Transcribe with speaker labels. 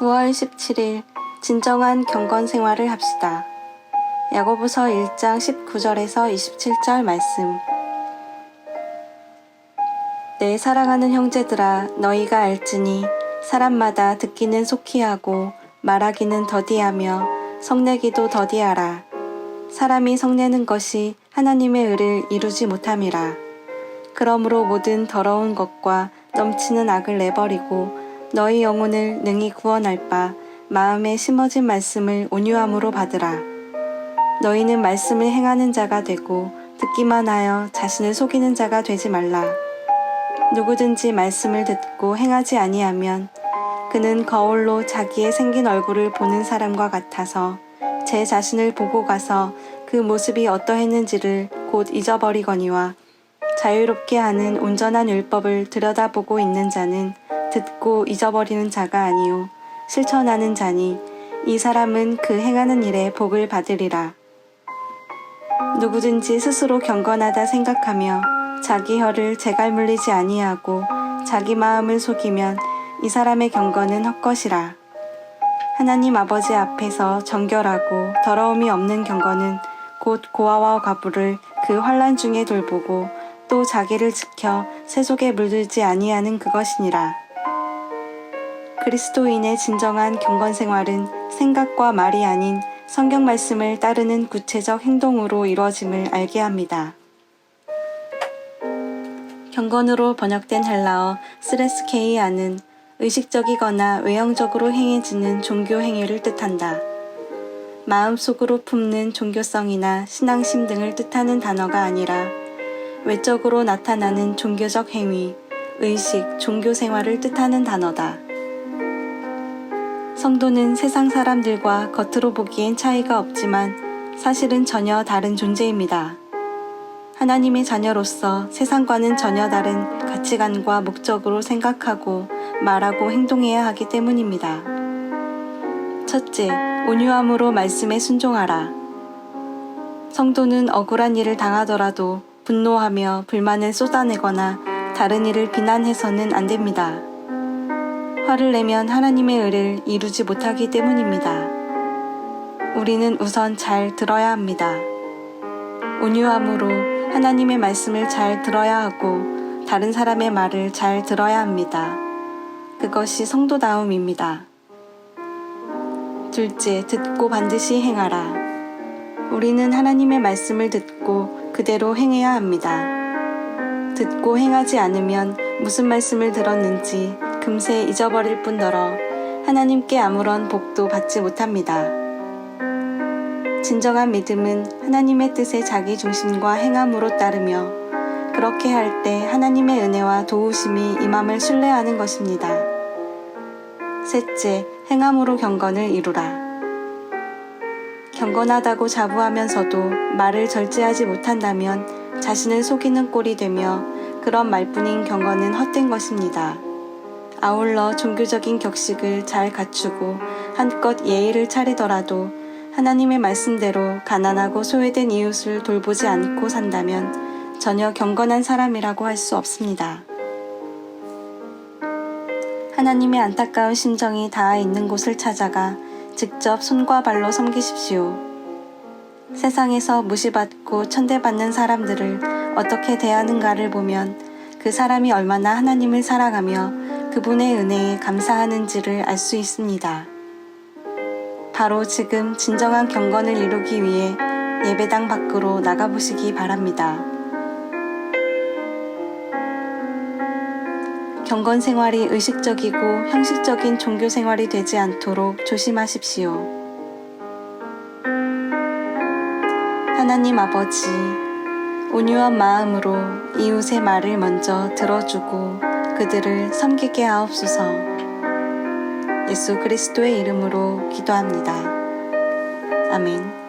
Speaker 1: 9월 17일 진정한 경건 생활을 합시다. 야고보서 1장 19절에서 27절 말씀. 내 사랑하는 형제들아, 너희가 알지니 사람마다 듣기는 속히 하고 말하기는 더디하며 성내기도 더디하라. 사람이 성내는 것이 하나님의 의를 이루지 못함이라. 그러므로 모든 더러운 것과 넘치는 악을 내버리고 너희 영혼을 능히 구원할 바 마음에 심어진 말씀을 온유함으로 받으라. 너희는 말씀을 행하는 자가 되고 듣기만 하여 자신을 속이는 자가 되지 말라. 누구든지 말씀을 듣고 행하지 아니하면 그는 거울로 자기의 생긴 얼굴을 보는 사람과 같아서 제 자신을 보고 가서 그 모습이 어떠했는지를 곧 잊어버리거니와 자유롭게 하는 온전한 율법을 들여다보고 있는 자는 듣고 잊어버리는 자가 아니요 실천하는 자니 이 사람은 그 행하는 일에 복을 받으리라. 누구든지 스스로 경건하다 생각하며 자기 혀를 재갈 물리지 아니하고 자기 마음을 속이면 이 사람의 경건은 헛것이라. 하나님 아버지 앞에서 정결하고 더러움이 없는 경건은 곧 고아와 과부를 그 환난 중에 돌보고 또 자기를 지켜 세속에 물들지 아니하는 그것이니라. 그리스도인의 진정한 경건 생활은 생각과 말이 아닌 성경 말씀을 따르는 구체적 행동으로 이루어짐을 알게 합니다. 경건으로 번역된 헬라어 스레스케이아는 의식적이거나 외형적으로 행해지는 종교 행위를 뜻한다. 마음속으로 품는 종교성이나 신앙심 등을 뜻하는 단어가 아니라 외적으로 나타나는 종교적 행위, 의식, 종교 생활을 뜻하는 단어다. 성도는 세상 사람들과 겉으로 보기엔 차이가 없지만 사실은 전혀 다른 존재입니다. 하나님의 자녀로서 세상과는 전혀 다른 가치관과 목적으로 생각하고 말하고 행동해야 하기 때문입니다. 첫째, 온유함으로 말씀에 순종하라. 성도는 억울한 일을 당하더라도 분노하며 불만을 쏟아내거나 다른 이를 비난해서는 안 됩니다. 화를 내면 하나님의 의를 이루지 못하기 때문입니다. 우리는 우선 잘 들어야 합니다. 온유함으로 하나님의 말씀을 잘 들어야 하고 다른 사람의 말을 잘 들어야 합니다. 그것이 성도다움입니다. 둘째, 듣고 반드시 행하라. 우리는 하나님의 말씀을 듣고 그대로 행해야 합니다. 듣고 행하지 않으면 무슨 말씀을 들었는지 금세 잊어버릴 뿐더러 하나님께 아무런 복도 받지 못합니다. 진정한 믿음은 하나님의 뜻에 자기 중심과 행함으로 따르며 그렇게 할 때 하나님의 은혜와 도우심이 임함을 신뢰하는 것입니다. 셋째, 행함으로 경건을 이루라. 경건하다고 자부하면서도 말을 절제하지 못한다면 자신을 속이는 꼴이 되며 그런 말뿐인 경건은 헛된 것입니다. 아울러 종교적인 격식을 잘 갖추고 한껏 예의를 차리더라도 하나님의 말씀대로 가난하고 소외된 이웃을 돌보지 않고 산다면 전혀 경건한 사람이라고 할 수 없습니다. 하나님의 안타까운 심정이 닿아 있는 곳을 찾아가 직접 손과 발로 섬기십시오. 세상에서 무시받고 천대받는 사람들을 어떻게 대하는가를 보면 그 사람이 얼마나 하나님을 사랑하며 그분의 은혜에 감사하는지를 알 수 있습니다. 바로 지금 진정한 경건을 이루기 위해 예배당 밖으로 나가보시기 바랍니다. 경건 생활이 의식적이고 형식적인 종교 생활이 되지 않도록 조심하십시오. 하나님 아버지, 온유한 마음으로 이웃의 말을 먼저 들어주고 그들을 섬기게 하옵소서. 예수 그리스도의 이름으로 기도합니다. 아멘.